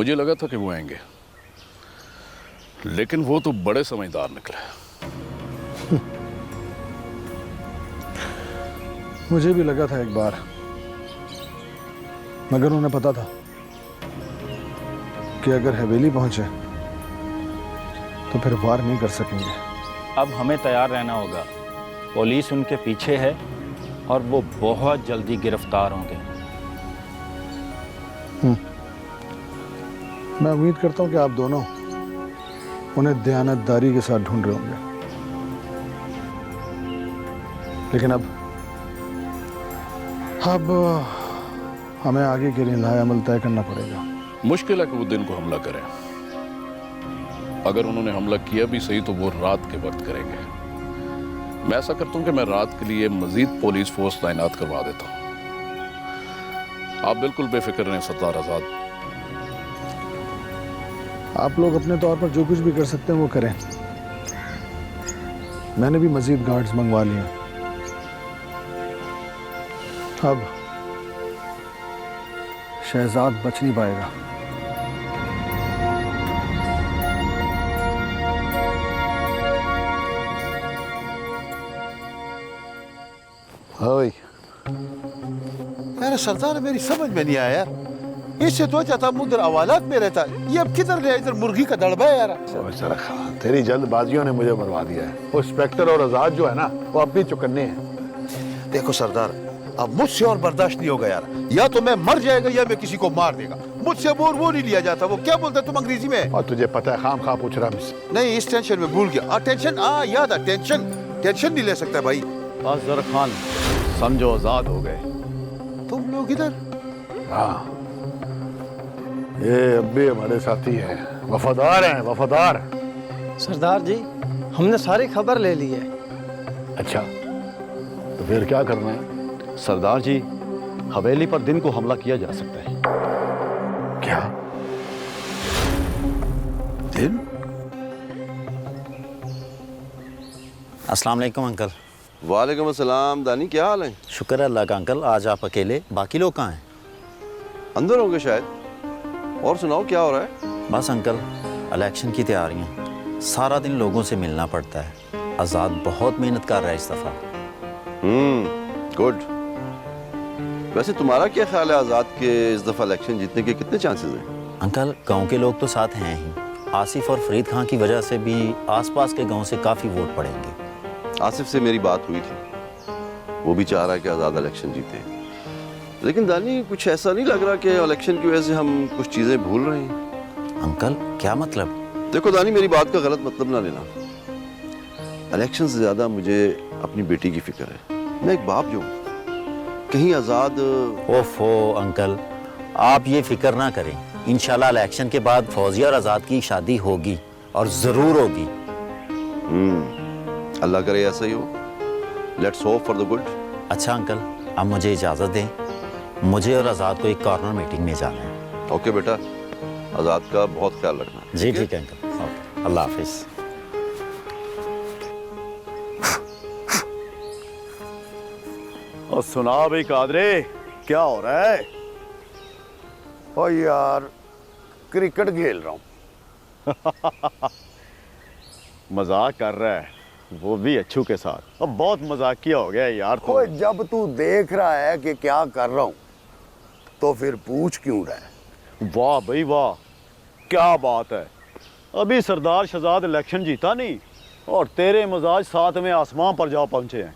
मुझे लगा था कि वो आएंगे, लेकिन वो तो बड़े समझदार निकले। मुझे भी लगा था एक बार, मगर उन्हें पता था कि अगर हवेली पहुंचे तो फिर वार नहीं कर सकेंगे। अब हमें तैयार रहना होगा। पुलिस उनके पीछे है और वो बहुत जल्दी गिरफ्तार होंगे। मैं उम्मीद करता हूं कि आप दोनों उन्हें दयानतदारी के साथ ढूंढ रहे होंगे, लेकिन अब हमें आगे के लिए लाएअमल तय करना पड़ेगा। मुश्किल है कि वो दिन को हमला करें। अगर उन्होंने हमला किया भी सही तो वो रात के वक्त करेंगे। मैं ऐसा करता हूं कि मैं रात के लिए मजीद पुलिस फोर्स तैनात करवा देता हूं। आप बिल्कुल बेफिक्र रहें सरदार आजाद। आप लोग अपने तौर पर जो कुछ भी कर सकते हैं वो करें। मैंने भी मजीद गार्ड्स मंगवा लिए। अब शहजाद बच नहीं पाएगा। हाँ यार सरदार, मेरी समझ में नहीं आया यार। इससे तो अच्छा था मुद्र अवालात में रहता। ये अब किधर गया? इधर मुर्गी का दड़बा है यार। तेरी जल्दबाजियों ने मुझे मरवा दिया है। वो इंस्पेक्टर और आजाद जो है ना, वो अब भी चुकन्ने हैं। देखो सरदार, अब मुझसे और बर्दाश्त नहीं होगा यार। या तो मैं मर जाएगा या मैं किसी को मार देगा। मुझसे वो नहीं लिया जाता। वो क्या बोलता है तुम अंग्रेजी में? और तुझे पता है खाम खा पूछ रहा मुझसे। नहीं, इस टेंशन में भूल गया। टेंशन याद है। टेंशन नहीं ले सकता भाई। अजहर खान समझो आजाद हो गए। तुम लोग इधर? हाँ, ये अब भी हमारे साथी हैं, वफादार हैं, वफादार। सरदार जी, हमने सारी खबर ले ली है। अच्छा, तो फिर क्या करना है? सरदार जी, हवेली पर दिन को हमला किया जा सकता है। क्या दिन? अस्सलाम वालेकुम अंकल। वालेकुम अस्सलाम। दानी, क्या हाल है? शुक्र है अल्लाह का अंकल। आज आप अकेले, बाकी लोग कहाँ हैं? अंदर होंगे शायद। और सुनाओ, क्या हो रहा है? बस अंकल, इलेक्शन की तैयारियां। सारा दिन लोगों से मिलना पड़ता है। आज़ाद बहुत मेहनत कर रहा है इस दफ़ा। गुड। वैसे तुम्हारा क्या ख्याल है आज़ाद के इस दफ़ा इलेक्शन जीतने के कितने चांसेस हैं? अंकल, गांव के लोग तो साथ हैं ही। आसिफ और फरीद खान की वजह से भी आसपास के गांव से काफ़ी वोट पड़ेंगे। आसिफ से मेरी बात हुई थी। वो भी चाह रहा है कि आज़ाद इलेक्शन जीते। लेकिन दानी, कुछ ऐसा नहीं लग रहा कि इलेक्शन की वजह से हम कुछ चीज़ें भूल रहे हैं? अंकल, क्या मतलब? देखो दानी, मेरी बात का गलत मतलब ना लेना। इलेक्शन से ज़्यादा मुझे अपनी बेटी की फिक्र है। मैं एक बाप जो हूँ, कहीं आज़ाद। ओफो अंकल, आप ये फिक्र ना करें। इंशाल्लाह इलेक्शन के बाद फौजिया और आज़ाद की शादी होगी, और ज़रूर होगी। अल्लाह करे ऐसा ही हो। Let's hope for the good. अच्छा अंकल, अब मुझे इजाज़त दें। मुझे और आज़ाद को एक कॉर्नर मीटिंग में जाना है। ओके बेटा, आज़ाद का बहुत ख्याल रखना। जी ठीक है अंकल। ओके, अल्लाह हाफिज़। और सुना भाई कादरे, क्या हो रहा है? ओ यार, क्रिकेट खेल रहा हूँ। मजाक कर रहा है, वो भी अच्छू के साथ। अब बहुत मजाकिया हो गया यार तो। जब तू देख रहा है कि क्या कर रहा हूँ, तो फिर पूछ क्यों रहा है? वाह भाई वाह, क्या बात है। अभी सरदार शहजाद इलेक्शन जीता नहीं, और तेरे मिजाज साथ में आसमान पर जा पहुंचे हैं।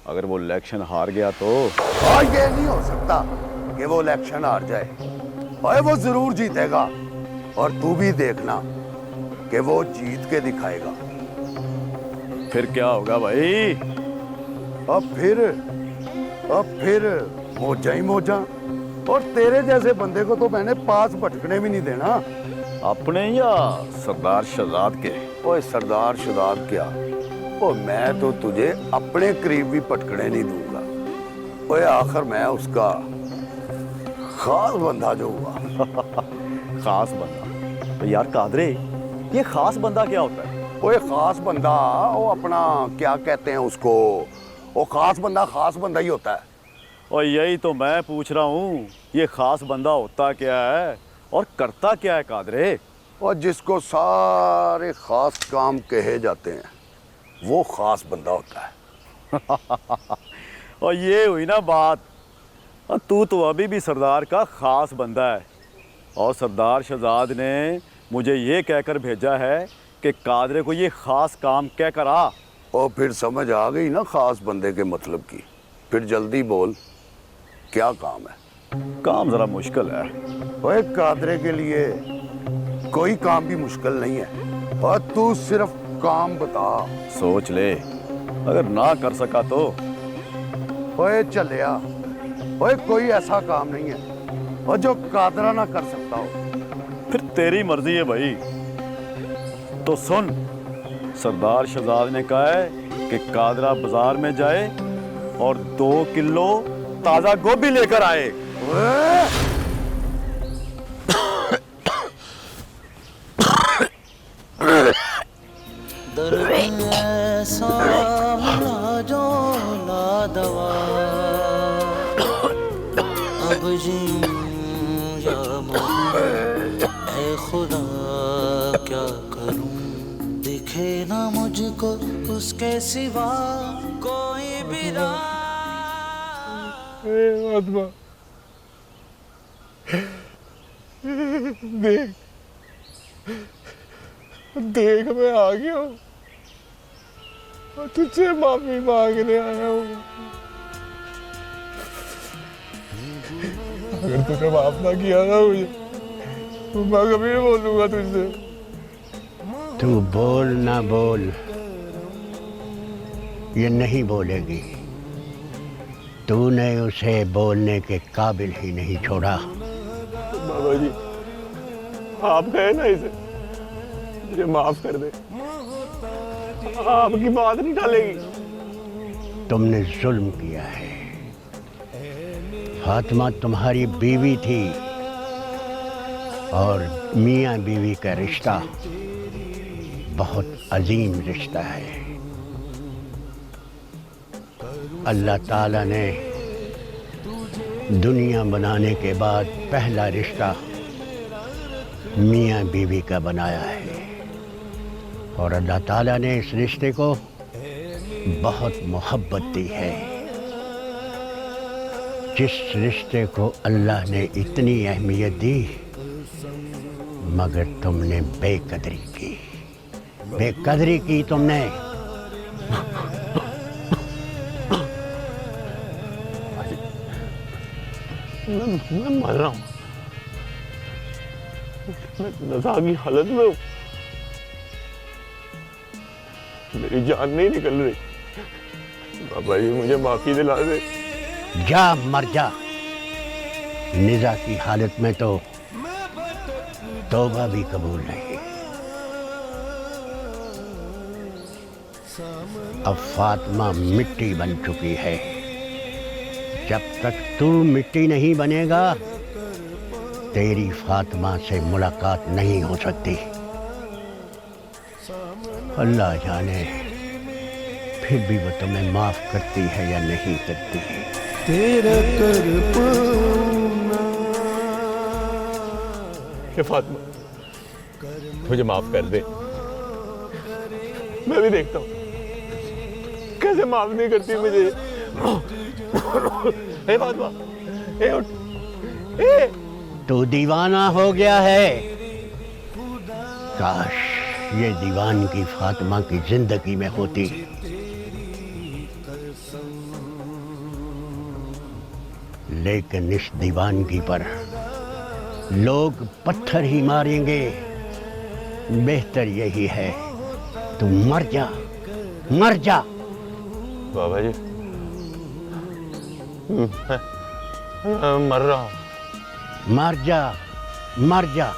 अगर वो इलेक्शन हार गया तो? ये नहीं हो सकता कि वो इलेक्शन हार जाए। और वो जरूर जीतेगा, और तू भी देखना कि वो जीत के दिखाएगा। फिर क्या होगा भाई? अब फिर मौजा ही मौजा। और तेरे जैसे बंदे को तो मैंने पास भटकने भी नहीं देना। अपने या सरदार शहजाद के? ओए सरदार शहजाद क्या, ओ मैं तो तुझे अपने करीब भी पटकने नहीं दूंगा। ओए आखिर मैं उसका खास बंदा जो हुआ। खास बंदा? तो यार कादरे, ये खास बंदा क्या होता है? ओए खास बंदा, वो अपना क्या कहते हैं उसको, वो खास बंदा ही होता है। और यही तो मैं पूछ रहा हूँ, ये खास बंदा होता क्या है? और करता क्या है कादरे? और जिसको सारे खास काम कहे जाते हैं वो खास बंदा होता है। और ये हुई ना बात। और तू तो अभी भी सरदार का खास बंदा है। और सरदार शहजाद ने मुझे ये कहकर भेजा है कि कादरे को ये खास काम कह कर आ। और फिर समझ आ गई ना खास बंदे के मतलब की। फिर जल्दी बोल, क्या काम है? काम ज़रा मुश्किल है। ओए कादरे के लिए कोई काम भी मुश्किल नहीं है, और तू सिर्फ काम बता। सोच ले, अगर ना कर सका तो? ओए चलिया, ओए कोई ऐसा काम नहीं है और जो कादरा ना कर सकता हो। फिर तेरी मर्जी है भाई। तो सुन, सरदार शहजाद ने कहा है कि कादरा बाजार में जाए और 2 किलो ताजा गोभी लेकर आए। अब खुदा क्या करूं, दिखे ना मुझको उसके सिवा कोई भी देख देख मैं आ गया हूँ और तुझसे माफी मांगने आया हूँ। अगर तूने माफ ना किया ना मुझे तो मैं कभी नहीं बोलूंगा तुझसे। तू बोल ना बोल, ये नहीं बोलेगी। तूने उसे बोलने के काबिल ही नहीं छोड़ा। बाबा जी आप कहे ना इसे मुझे माफ कर दे, आपकी बात नहीं टालेगी। तुमने जुल्म किया है। फातिमा तुम्हारी बीवी थी और मियाँ बीवी का रिश्ता बहुत अजीम रिश्ता है। अल्लाह ताला ने दुनिया बनाने के बाद पहला रिश्ता मियाँ बीवी का बनाया है और अल्लाह ताला ने इस रिश्ते को बहुत मोहब्बत दी है। जिस रिश्ते को अल्लाह ने इतनी अहमियत दी मगर तुमने बेकदरी की, बेकदरी की तुमने। मैं मर रहा हूँ, मैं नज़ा की हालत में हूँ, मेरी जान नहीं निकल रही। बाबा जी मुझे माफी दिला दे। जा मर जा। निज़ा की हालत में तो तौबा भी कबूल नहीं। अब फातिमा मिट्टी बन चुकी है। जब तक तू मिट्टी नहीं बनेगा तेरी फातिमा से मुलाकात नहीं हो सकती। अल्लाह जाने फिर भी वो तुम्हें माफ करती है या नहीं करती। तेरा कर फातिमा मुझे माफ कर दे। मैं भी देखता हूँ कैसे माफ नहीं करती मुझे। हे फातिमा, हे उठ, हे। तू दीवाना हो गया है। काश ये दीवानगी फातिमा की जिंदगी में होती। लेकिन इस दीवानगी पर लोग पत्थर ही मारेंगे। बेहतर यही है तू मर जा, मर जा। बाबा जी मैं मर रहा हूँ। मर जा, मर जा,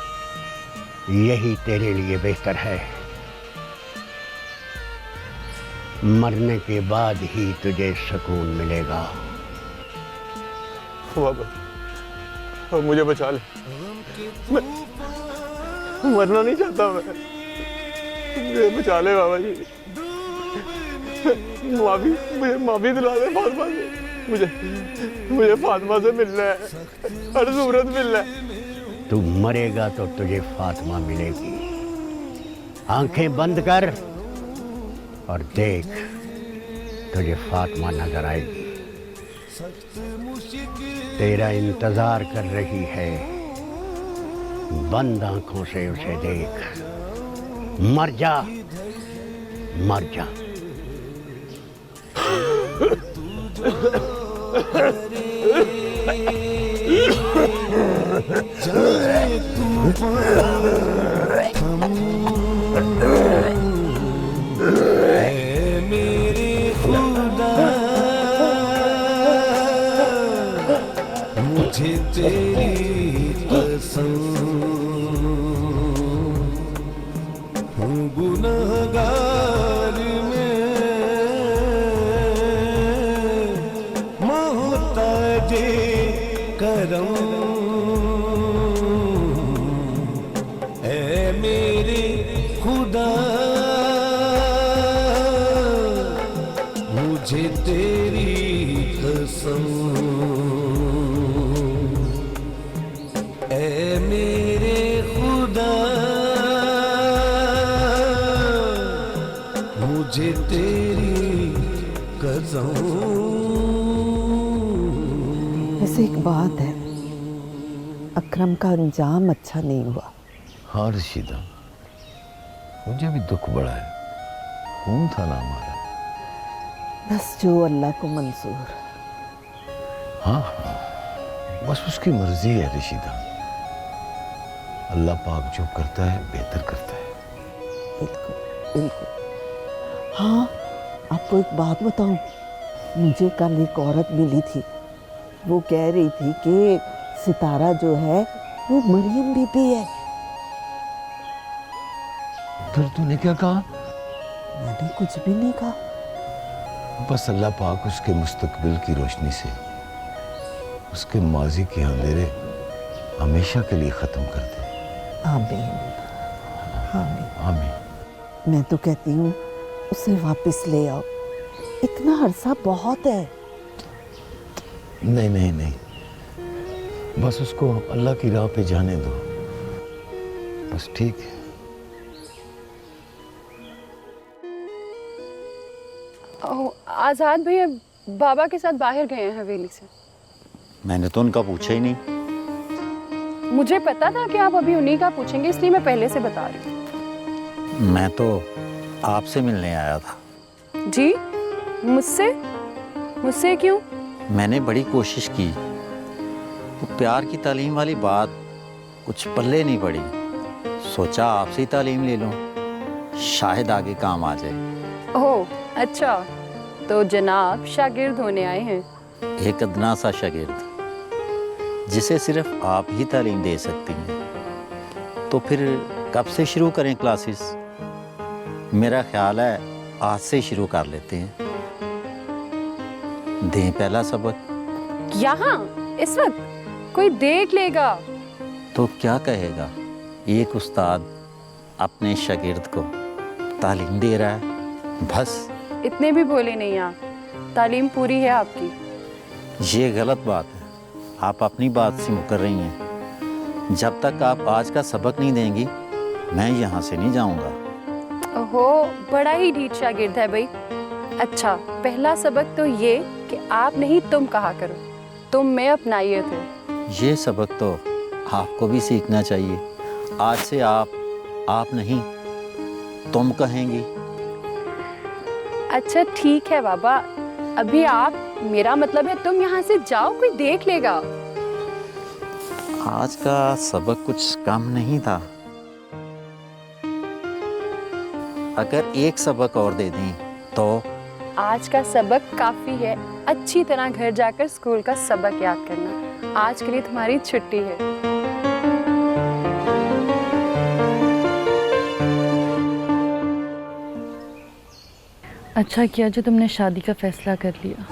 यही तेरे लिए बेहतर है। मरने के बाद ही तुझे सुकून मिलेगा। बाबा मुझे बचा ले, मैं मरना नहीं चाहता। मैं मुझे बचा ले बाबा जी। मुझे माफी दिला दे फातिमा से। मुझे फातिमा से मिलना है, हर सूरत मिलना है। तू मरेगा तो तुझे फातिमा मिलेगी। आंखें बंद कर और देख, तुझे फातिमा नजर आएगी। तेरा इंतजार कर रही है। बंद आंखों से उसे देख। मर जा, मर जा। मेरे खुदा मुझे तेरी कसम, हूँ गुनहगार में मोहताजे करम। ऐ मेरे खुदा मुझे तेरी कसम, ऐ मेरे खुदा मुझे तेरी कसम। वैसे एक बात है, अकरम का अंजाम अच्छा नहीं हुआ। हाँ रशीदा, मुझे भी दुख बड़ा है। खून था ना हमारा। बस जो अल्लाह को मंजूर। हाँ हाँ, बस उसकी मर्जी है रशीदा। अल्लाह पाक जो करता है बेहतर करता है। बिल्कुल बिल्कुल। हाँ, आपको एक बात बताऊं, मुझे कल एक औरत मिली थी। वो कह रही थी कि सितारा जो है वो मरियम बीबी है। फिर तूने क्या कहा? मैंने कुछ भी नहीं कहा। बस अल्लाह पाक उसके मुस्तकबिल की रोशनी से उसके माजी के अंधेरे हमेशा के लिए खत्म कर दे। आमीन आमीन आमीन। मैं तो कहती हूँ उसे वापस ले आओ। इतना अरसा बहुत है। नहीं नहीं नहीं, बस उसको अल्लाह की राह पे जाने दो। बस ठीक है। आज़ाद भैया बाबा के साथ बाहर गए हैं हवेली से। मैंने तो उनका पूछा ही नहीं। मुझे पता था कि आप अभी उन्हीं का पूछेंगे, इसलिए मैं पहले से बता रही हूँ। मैं तो आपसे मिलने आया था। जी? मुझसे? मुझसे क्यों? मैंने बड़ी कोशिश की, वो प्यार की तालीम वाली बात कुछ पल्ले नहीं पड़ी। सोचा आपसे ही तालीम ले लूं, शायद आगे काम आ जाए। ओह अच्छा, तो जनाब शागिर्द होने आए हैं। एक अदना सा शागिर्द जिसे सिर्फ आप ही तालीम दे सकती हैं। तो फिर कब से शुरू करें क्लासेस? मेरा ख्याल है आज से शुरू कर लेते हैं। दें पहला सबक। यहाँ इस वक्त कोई देख लेगा तो क्या कहेगा? एक उस्ताद अपने शागिर्द को तालीम दे रहा है, बस। इतने भी भोले नहीं आप, तालीम पूरी है आपकी। ये गलत बात है, आप अपनी बात से मुकर रही हैं। जब तक आप आज का सबक नहीं देंगी मैं यहाँ से नहीं जाऊँगा। ओहो, बड़ा ही ढीठ शागिर्द है भाई। अच्छा, पहला सबक तो ये कि आप नहीं तुम कहा करो, तुम में अपनाइए थे। ये सबक तो आपको भी सीखना चाहिए। आज से आप नहीं तुम कहेंगी। अच्छा ठीक है बाबा, अभी आप, मेरा मतलब है तुम यहाँ से जाओ, कोई देख लेगा। आज का सबक कुछ कम नहीं था। अगर एक सबक और दे दें तो? आज का सबक काफी है। अच्छी तरह घर जाकर स्कूल का सबक याद करना। आज के लिए तुम्हारी छुट्टी है। अच्छा किया जो तुमने शादी का फैसला कर लिया।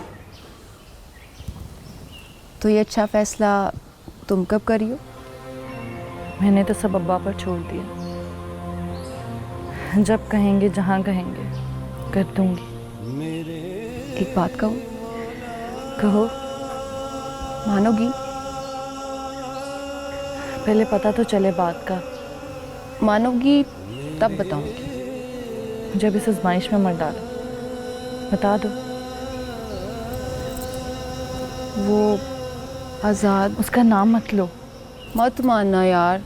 तो ये अच्छा फैसला तुम कब करी हो? मैंने तो सब अब्बा पर छोड़ दिया। जब कहेंगे, जहाँ कहेंगे, कर दूंगी। एक बात कहूँ? कहो। मानोगी? पहले पता तो चले बात का। मानोगी तब बताऊंगी। जब इस आजमाइश में मत डालो, बता दो। वो आज़ाद, उसका नाम मत लो। मत मानना यार,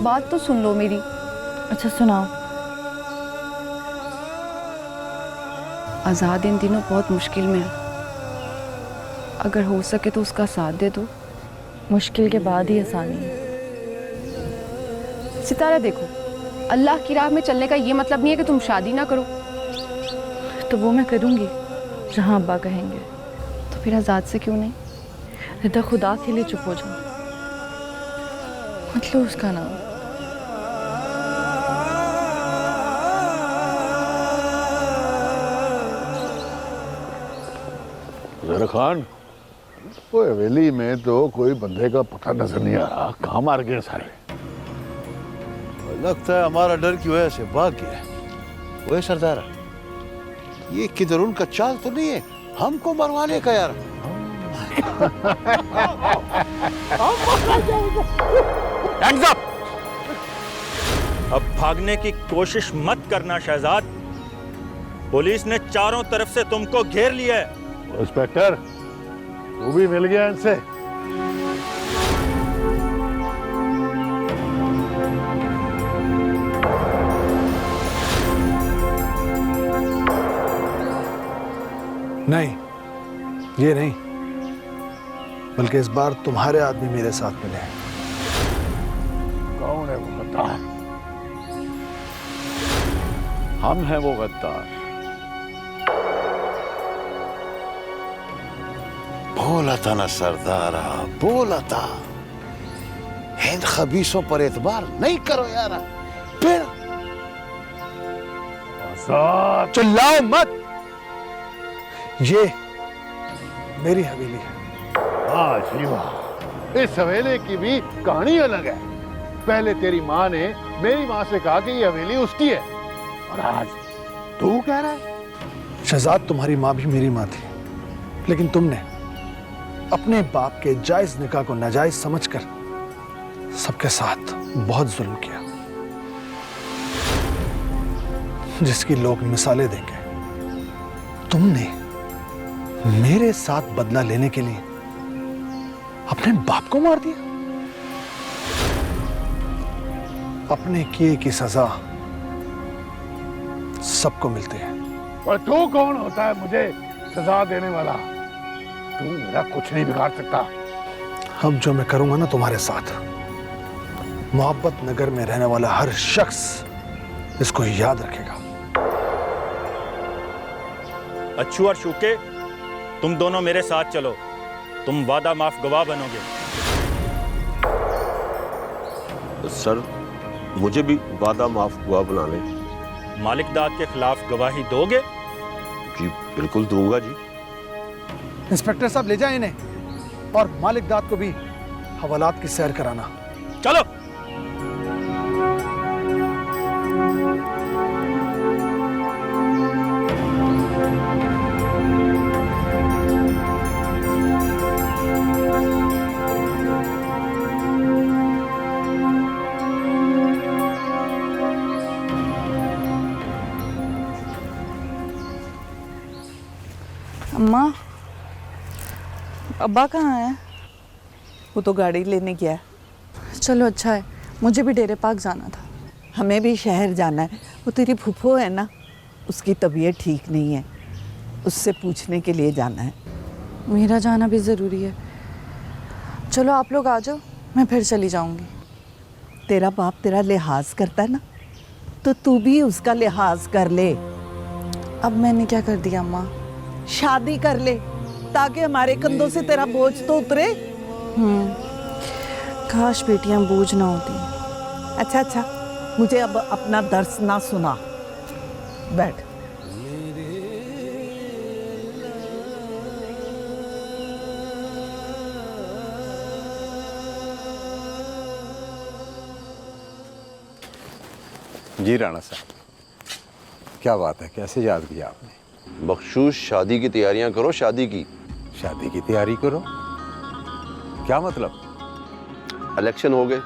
बात तो सुन लो मेरी। अच्छा सुनाओ। आज़ाद इन दिनों बहुत मुश्किल में है, अगर हो सके तो उसका साथ दे दो। मुश्किल के बाद ही आसानी है। सितारा देखो, अल्लाह की राह में चलने का ये मतलब नहीं है कि तुम शादी ना करो। तो वो मैं करूँगी जहाँ अब्बा कहेंगे। तो फिर आज़ाद से क्यों नहीं? रिदा, खुदा के लिए चुप हो जाओ, मत लो उसका नाम। ज़रा खान, वो हवेली में तो कोई बंदे का पता नजर नहीं आ रहा। कहाँ मार गए सारे? लगता है हमारा डर की वजह से भाग गया। ओए सरदार, ये किधर उनका चाल तो नहीं है हमको मरवाने का यार? Hands up! अब भागने की कोशिश मत करना शहजाद। पुलिस ने चारों तरफ से तुमको घेर लिया है। इंस्पेक्टर, तू भी मिल गया इनसे? नहीं, ये नहीं, बल्कि इस बार तुम्हारे आदमी मेरे साथ मिले हैं। कौन है वो गद्दार? हम हैं वो गद्दार। बोला था ना सरदारा, बोला था। हिंद खबीसों पर एतबार नहीं करो यार। फिर चिल्लाओ मत, ये मेरी हवेली है। वाह जी वाह, इस हवेली की भी कहानी अलग है। पहले तेरी माँ ने मेरी माँ से कहा कि ये हवेली उसकी है, और आज तू कह रहा है? शहजाद, तुम्हारी माँ भी मेरी माँ थी, लेकिन तुमने अपने बाप के जायज निकाह को नाजायज समझकर सबके साथ बहुत जुल्म किया, जिसकी लोग मिसालें देंगे। तुमने मेरे साथ बदला लेने के लिए अपने बाप को मार दिया। अपने किए की सजा सबको मिलती है। और तू कौन होता है मुझे सजा देने वाला? तू मेरा कुछ नहीं बिगाड़ सकता। अब जो मैं करूंगा ना तुम्हारे साथ, मोहब्बत नगर में रहने वाला हर शख्स इसको याद रखेगा। अच्छू और शूके, तुम दोनों मेरे साथ चलो। तुम वादा माफ गवाह बनोगे। सर, मुझे भी वादा माफ गवाह बना लें। मालिक दाद के खिलाफ गवाही दोगे? जी बिल्कुल दूंगा जी। इंस्पेक्टर साहब, ले जाए इन्हें और मालिक दाद को भी हवालात की सैर कराना। चलो। अम्मा, अब्बा कहाँ है? वो तो गाड़ी लेने गया है। चलो अच्छा है, मुझे भी डेरे पार्क जाना था। हमें भी शहर जाना है। वो तेरी फूफो है ना, उसकी तबीयत ठीक नहीं है, उससे पूछने के लिए जाना है। मेरा जाना भी ज़रूरी है। चलो आप लोग आ जाओ, मैं फिर चली जाऊंगी। तेरा बाप तेरा लिहाज करता है ना, तो तू भी उसका लिहाज कर ले। अब मैंने क्या कर दिया अम्मा? शादी कर ले ताकि हमारे कंधों से तेरा बोझ तो उतरे। काश बेटियां बोझ ना होती। अच्छा अच्छा, मुझे अब अपना दर्स ना सुना, बैठ। जी राणा साहब, क्या बात है, कैसे याद किया आपने? बख्शूश, शादी की तैयारियां करो। शादी की तैयारी करो? क्या मतलब? इलेक्शन हो गए,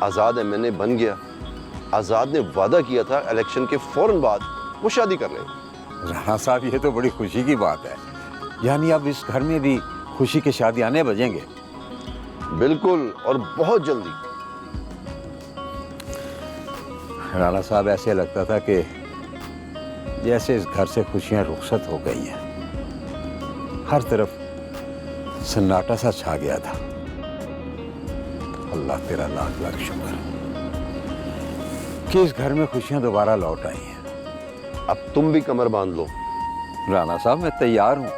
आज़ाद एमएनए बन गया। आज़ाद ने वादा किया था इलेक्शन के फौरन बाद वो शादी कर लेगा। राणा साहब, ये तो बड़ी खुशी की बात है। यानी अब इस घर में भी खुशी के शादी आने बजेंगे। बिल्कुल, और बहुत जल्दी। राणा साहब, ऐसे लगता था कि जैसे इस घर से खुशियां रुखसत हो गई हैं। हर तरफ सन्नाटा सा छा गया था। अल्लाह तेरा लाख लाख शुक्र कि इस घर में खुशियां दोबारा लौट आई हैं। अब तुम भी कमर बांध लो। राणा साहब, मैं तैयार हूं।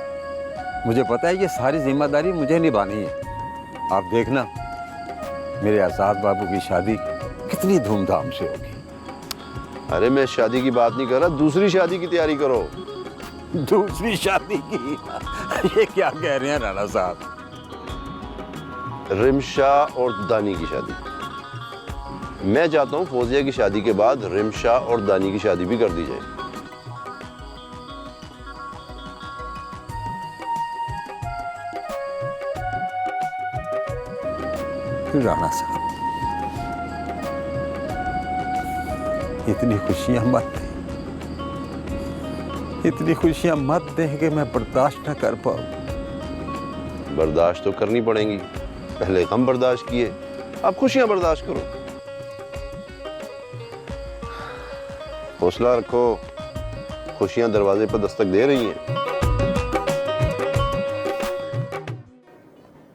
मुझे पता है ये सारी जिम्मेदारी मुझे निभानी है। आप देखना, मेरे आज़ाद बाबू की शादी कितनी धूमधाम से होगी। अरे मैं शादी की बात नहीं कर रहा, दूसरी शादी की तैयारी करो। दूसरी शादी की? ये क्या कह रहे हैं राणा साहब? रिमशा और दानी की शादी। मैं चाहता हूं फौजिया की शादी के बाद रिमशा और दानी की शादी भी कर दी जाए। राणा साहब, इतनी खुशियां मत दें, इतनी खुशियां मत दें कि मैं बर्दाश्त न कर पाऊं। बर्दाश्त तो करनी पड़ेंगी। पहले हम बर्दाश्त किए, अब खुशियां बर्दाश्त करो। हौसला रखो, खुशियां दरवाजे पर दस्तक दे रही हैं।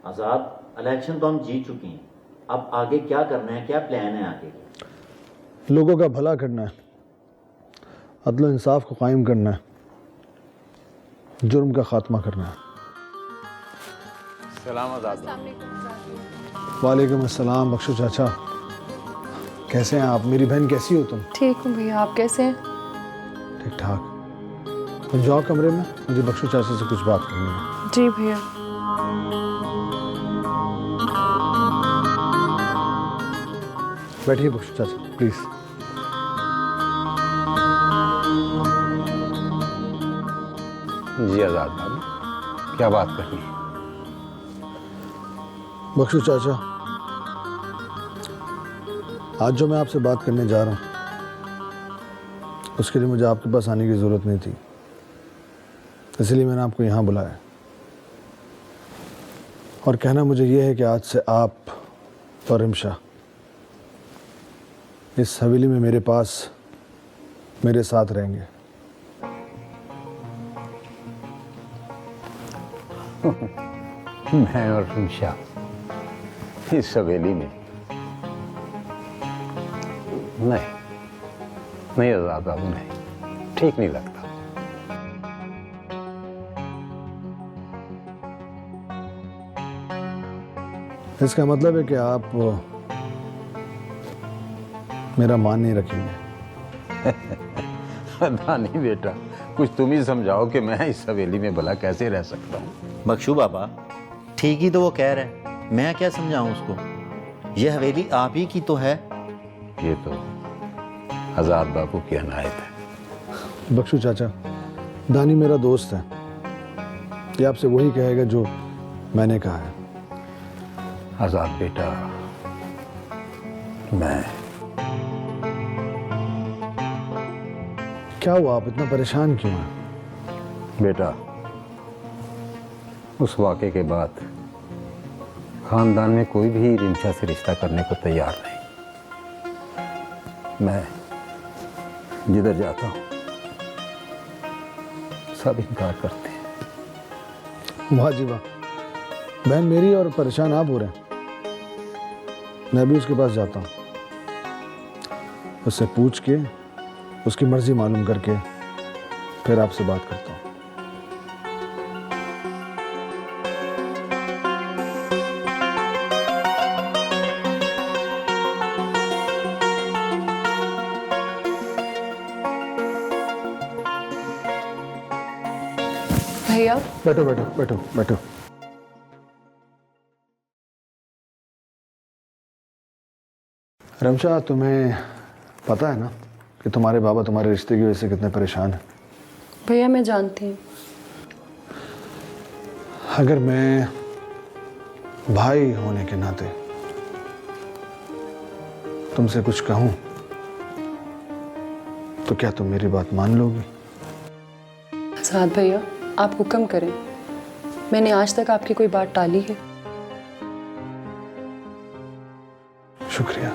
आज़ाद, इलेक्शन तो हम जीत चुके हैं। अब आगे क्या करना है, क्या प्लान है आगे? लोगों का भला करना है, अदल इंसाफ को कायम करना है, जुर्म का खात्मा करना है। सलाम आज़ाद। वालेकुम अस्सलाम। बख्शो चाचा, कैसे हैं आप? मेरी बहन कैसी हो तुम? ठीक हूँ भैया, आप कैसे हैं? ठीक ठाक। तुम जाओ कमरे में, मुझे बख्शो चाचा से कुछ बात करनी है। जी भैया। बैठिए बख्शो चाचा, प्लीज। जी आज़ाद बाबू, क्या बात करनी है? बख्शो चाचा, आज जो मैं आपसे बात करने जा रहा हूँ उसके लिए मुझे आपके पास आने की ज़रूरत नहीं थी, इसलिए मैंने आपको यहाँ बुलाया। और कहना मुझे ये है कि आज से आप और रिमशा इस हवेली में मेरे पास मेरे साथ रहेंगे। मैं और रिमशा इस हवेली में? नहीं आज़ाद बाबू, नहीं, ठीक नहीं लगता। इसका मतलब है कि आप मेरा मान नहीं रखेंगे। पता नहीं बेटा, कुछ तुम ही समझाओ कि मैं इस हवेली में भला कैसे रह सकता हूँ। बख्शू बाबा, ठीक ही तो वो कह रहा है, मैं क्या समझाऊं उसको? ये हवेली आप ही की तो है। ये तो आज़ाद बाबू की अनायत है। बख्शू चाचा, दानी मेरा दोस्त है, ये आपसे वही कहेगा जो मैंने कहा है। आज़ाद बेटा, मैं क्या हुआ, आप इतना परेशान क्यों हैं? बेटा, उस वाक़े के बाद खानदान में कोई भी रिमशा से रिश्ता करने को तैयार नहीं। मैं जिधर जाता हूँ सब इनकार करते हैं। वाह जी वाह, बहन मेरी और परेशान आप हो रहे हैं। मैं भी उसके पास जाता हूँ, उससे पूछ के उसकी मर्जी मालूम करके फिर आपसे बात करता हूँ। भैया, बैठो बैठो बैठो बैठो। रमशा, तुम्हें पता है ना कि तुम्हारे बाबा तुम्हारे रिश्ते की वजह से कितने परेशान हैं? भैया मैं जानती हूँ। अगर मैं भाई होने के नाते तुमसे कुछ कहूं तो क्या तुम मेरी बात मान लोगी? आजाद भैया, आप हुक्म करें। मैंने आज तक आपकी कोई बात टाली है? शुक्रिया।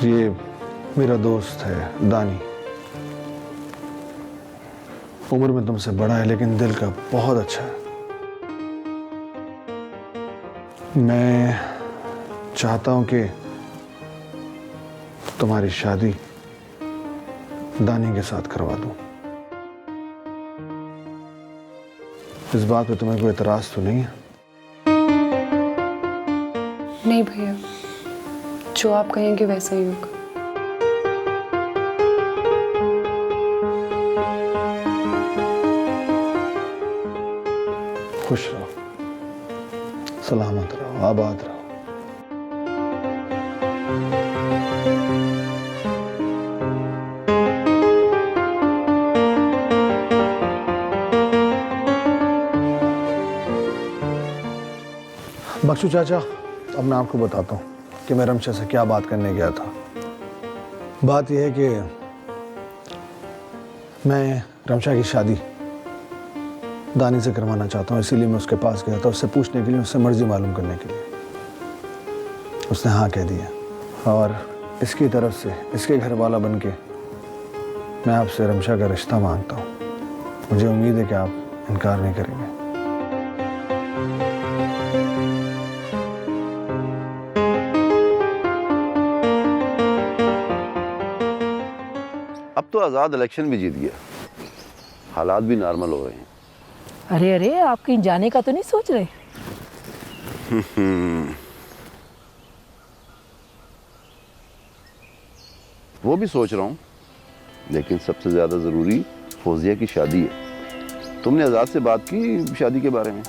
ये मेरा दोस्त है दानी। उम्र में तुमसे बड़ा है लेकिन दिल का बहुत अच्छा है। मैं चाहता हूं कि तुम्हारी शादी दानी के साथ करवा दूं। इस बात पे तुम्हें कोई एतराज तो नहीं है? नहीं भैया, जो आप कहेंगे वैसा ही होगा। खुश रहो, सलामत रहो, आबाद रहो। बख्शू चाचा, अब मैं आपको बताता हूँ कि मैं रमशा से क्या बात करने गया था। बात यह है कि मैं रमशा की शादी दानी से करवाना चाहता हूँ, इसीलिए मैं उसके पास गया था, उससे पूछने के लिए, उससे मर्जी मालूम करने के लिए। उसने हाँ कह दिया और इसकी तरफ से, इसके घर वाला बन के मैं आपसे रमशा का रिश्ता मांगता हूँ। मुझे उम्मीद है कि आप इनकार नहीं करेंगे। अब तो आज़ाद इलेक्शन भी जीत गया, हालात भी नॉर्मल हो रहे हैं। अरे अरे, आप कहीं जाने का तो नहीं सोच रहे? वो भी सोच रहा हूँ, लेकिन सबसे ज़्यादा ज़रूरी फौजिया की शादी है। तुमने आज़ाद से बात की शादी के बारे में?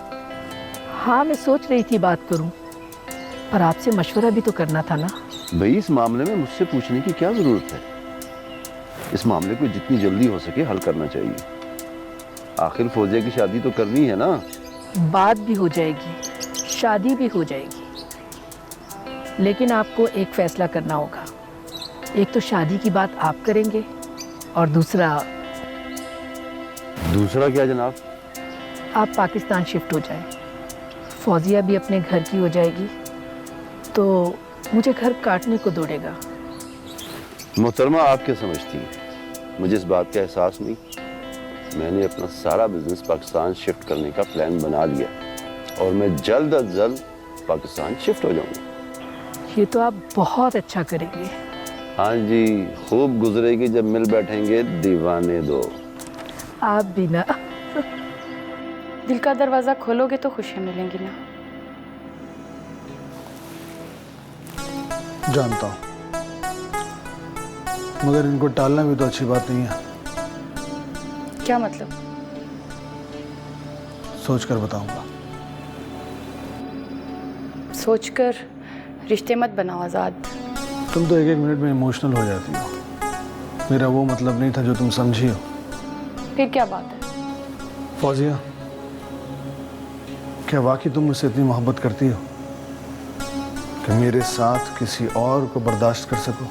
हाँ, मैं सोच रही थी बात करूं, पर आपसे मशवरा भी तो करना था ना। भाई, इस मामले में मुझसे पूछने की क्या ज़रूरत है? इस मामले को जितनी जल्दी हो सके हल करना चाहिए। आखिर फौजिया की शादी तो करनी है ना। बात भी हो जाएगी, शादी भी हो जाएगी, लेकिन आपको एक फैसला करना होगा। एक तो शादी की बात आप करेंगे और दूसरा क्या जनाब? आप पाकिस्तान शिफ्ट हो जाए, फौजिया भी अपने घर की हो जाएगी, तो मुझे घर काटने को दौड़ेगा। मोहतरमा, आप क्या समझती हैं? मुझे इस बात का एहसास नहीं। मैंने अपना सारा बिजनेस पाकिस्तान शिफ्ट करने का प्लान बना लिया और मैं जल्द अज जल्द पाकिस्तान शिफ्ट हो जाऊंगा। ये तो आप बहुत अच्छा करेंगे। हाँ जी, खूब गुजरेगी जब मिल बैठेंगे दीवाने दो। आप भी ना। दिल का दरवाजा खोलोगे तो खुशियां मिलेंगी ना। जानता हूं, मगर इनको टालना भी तो अच्छी बात नहीं है। क्या मतलब? सोचकर बताऊंगा। सोचकर रिश्ते मत बनाओ आजाद। तुम तो एक एक मिनट में इमोशनल हो जाती हो। मेरा वो मतलब नहीं था जो तुम समझी हो। फिर क्या बात है? फौजिया, क्या वाकई तुम मुझसे इतनी मोहब्बत करती हो कि मेरे साथ किसी और को बर्दाश्त कर सको?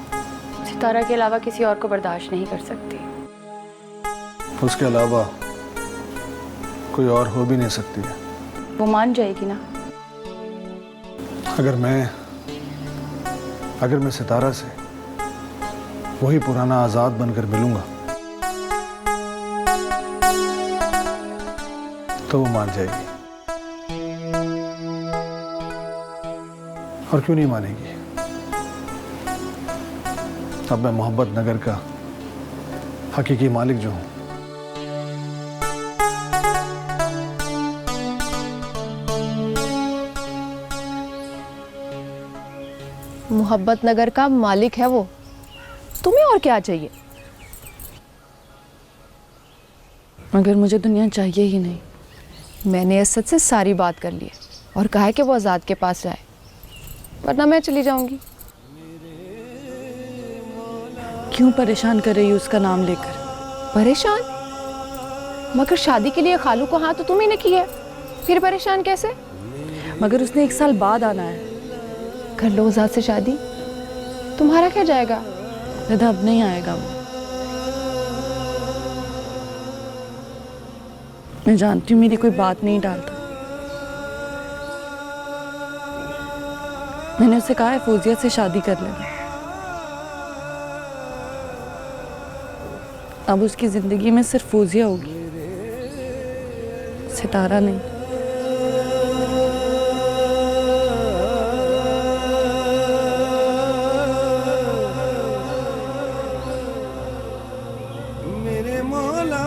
सितारा के अलावा किसी और को बर्दाश्त नहीं कर सकती। उसके अलावा कोई और हो भी नहीं सकती है। वो मान जाएगी ना। अगर मैं सितारा से वही पुराना आजाद बनकर मिलूंगा तो वो मान जाएगी। और क्यों नहीं मानेगी? अब मैं मोहब्बत नगर का हकीकी मालिक जो हूं। मोहब्बत नगर का मालिक है वो, तुम्हें और क्या चाहिए? मगर मुझे दुनिया चाहिए ही नहीं। मैंने असद से सारी बात कर ली है और कहा है कि वो आज़ाद के पास जाए, वरना मैं चली जाऊंगी। क्यों परेशान कर रही हो उसका नाम लेकर? परेशान? मगर शादी के लिए खालू को हाँ तो तुम्ही ने किया है, फिर परेशान कैसे? मगर उसने 1 साल बाद आना है। कर लो उजाद से शादी, तुम्हारा क्या जाएगा? रिदा अब नहीं आएगा वो। मैं जानती हूँ मेरी कोई बात नहीं डालता। मैंने उसे कहा है फौजिया से शादी कर लेना। अब उसकी जिंदगी में सिर्फ फौजिया होगी, सितारा नहीं। मेरे मौला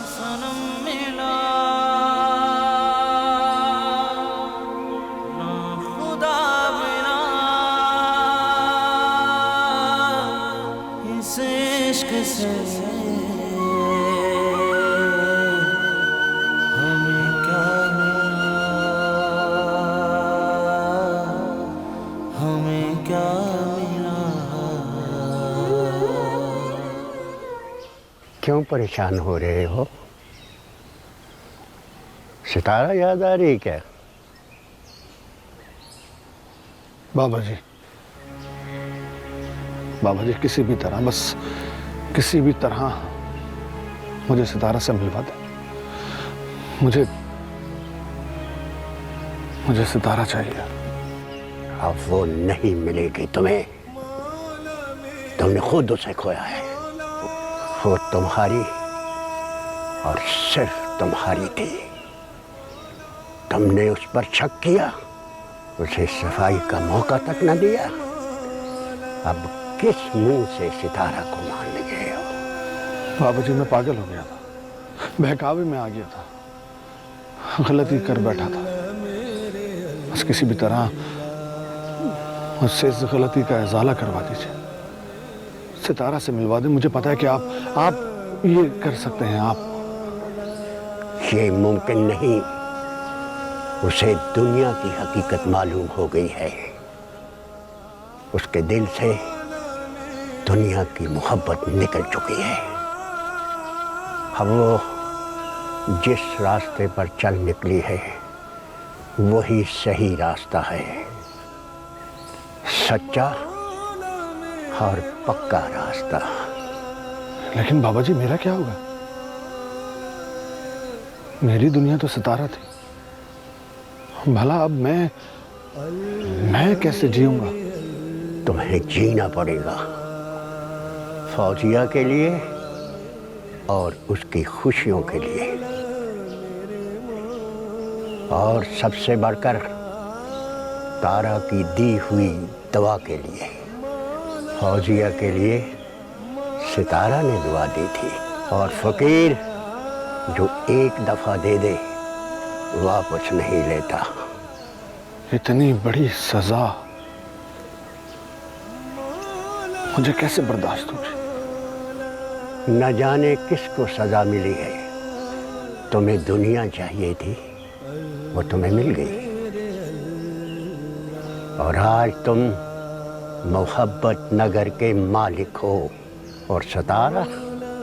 सनम मिला ना खुदा मिला, इस इश्क से हमें क्या मिला, हमें क्या मिला। क्यों परेशान हो रहे हो? सितारा याद आ रही क्या? बाबा जी, बाबा जी, किसी भी तरह, बस किसी भी तरह मुझे सितारा से मिलवा दे। मुझे सितारा चाहिए। अब वो नहीं मिलेगी तुम्हें, तुमने खुद उसे खोया है। वो तुम्हारी और सिर्फ तुम्हारी थी। तुमने उस पर शक किया, उसे सफाई का मौका तक न दिया। अब किस मुंह से सितारा को मान गए हो? बाबा जी, मैं पागल हो गया था, बहकावे में आ गया था, गलती कर बैठा था। बस किसी भी तरह मुझसे इस गलती का इजाला करवा दीजिए, सितारा से मिलवा दें। मुझे पता है कि आप ये कर सकते हैं। आप ये मुमकिन नहीं। उसे दुनिया की हकीकत मालूम हो गई है। उसके दिल से दुनिया की मोहब्बत निकल चुकी है। अब वो जिस रास्ते पर चल निकली है वही सही रास्ता है, सच्चा और पक्का रास्ता। लेकिन बाबा जी, मेरा क्या होगा? मेरी दुनिया तो सितारा थी। भला अब मैं कैसे जीऊंगा? तुम्हें जीना पड़ेगा, फौजिया के लिए और उसकी खुशियों के लिए, और सबसे बढ़कर तारा की दी हुई दवा के लिए। फौजिया के लिए सितारा ने दुआ दी थी, और फकीर जो एक दफा दे दे वापस नहीं लेता। इतनी बड़ी सजा मुझे कैसे बर्दाश्त होगी? न जाने किसको सजा मिली है। तुम्हें दुनिया चाहिए थी, वो तुम्हें मिल गई, और आज तुम मोहब्बत नगर के मालिक हो। और सितारा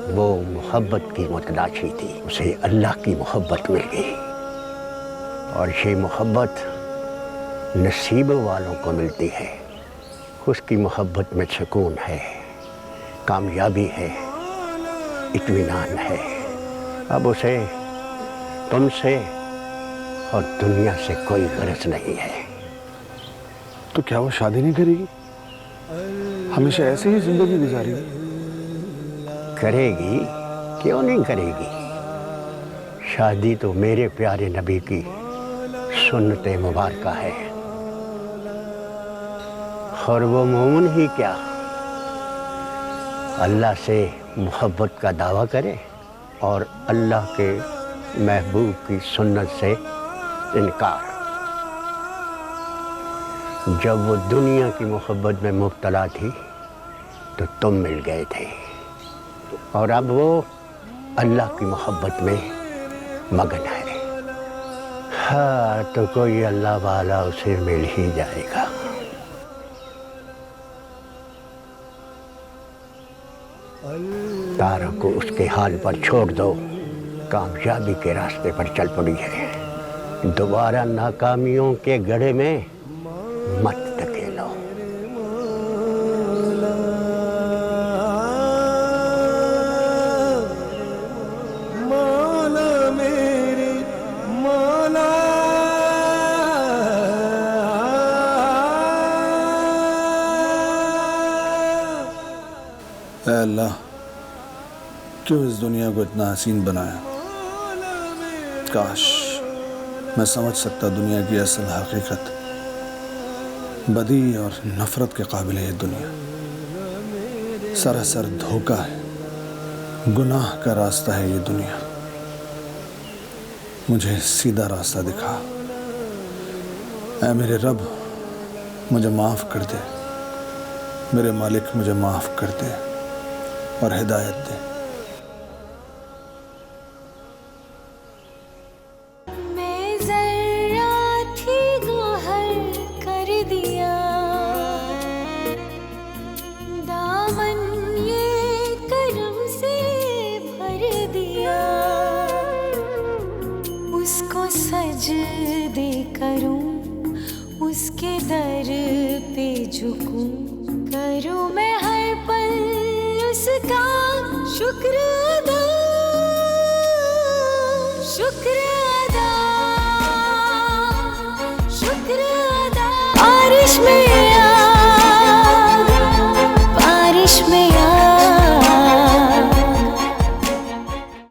वो मोहब्बत की मुतलाशी थी, उसे अल्लाह की मोहब्बत मिल गई। और ये मोहब्बत नसीब वालों को मिलती है। उसकी मोहब्बत में सुकून है, कामयाबी है, इत्मीनान है। अब उसे तुमसे और दुनिया से कोई गरज नहीं है। तो क्या वो शादी नहीं करेगी? हमेशा ऐसे ही जिंदगी गुजारेगी? करेगी, क्यों नहीं करेगी? शादी तो मेरे प्यारे नबी की सुन्नत मुबारक है। और वो मोमिन ही क्या अल्लाह से मोहब्बत का दावा करे और अल्लाह के महबूब की सुन्नत से इनकार। जब वो दुनिया की मोहब्बत में मुब्तला थी तो तुम मिल गए थे, और अब वो अल्लाह की मोहब्बत में मगन है। हाँ, तो कोई अल्लाह वाला उसे मिल ही जाएगा। तारा को उसके हाल पर छोड़ दो, कामयाबी के रास्ते पर चल पड़ी है। दोबारा नाकामियों के गड्ढे में मत धकेलो। मौला मेरे मौला ऐ अल्लाह, क्यों इस दुनिया को इतना हसीन बनाया। काश मैं समझ सकता दुनिया की असल हकीकत। बदी और नफरत के काबिल है ये दुनिया। सरासर धोखा है, गुनाह का रास्ता है ये दुनिया। मुझे सीधा रास्ता दिखा। ऐ मेरे रब, मुझे माफ़ कर दे। मेरे मालिक, मुझे माफ़ कर दे और हिदायत दे। मैं जरा थी गोहर कर दिया, दामन ये करम से भर दिया। उसको सजदे करूं, उसके दर पे झुकूं, करूं मैं हर पल उसका शुक्र अदा, शुक्र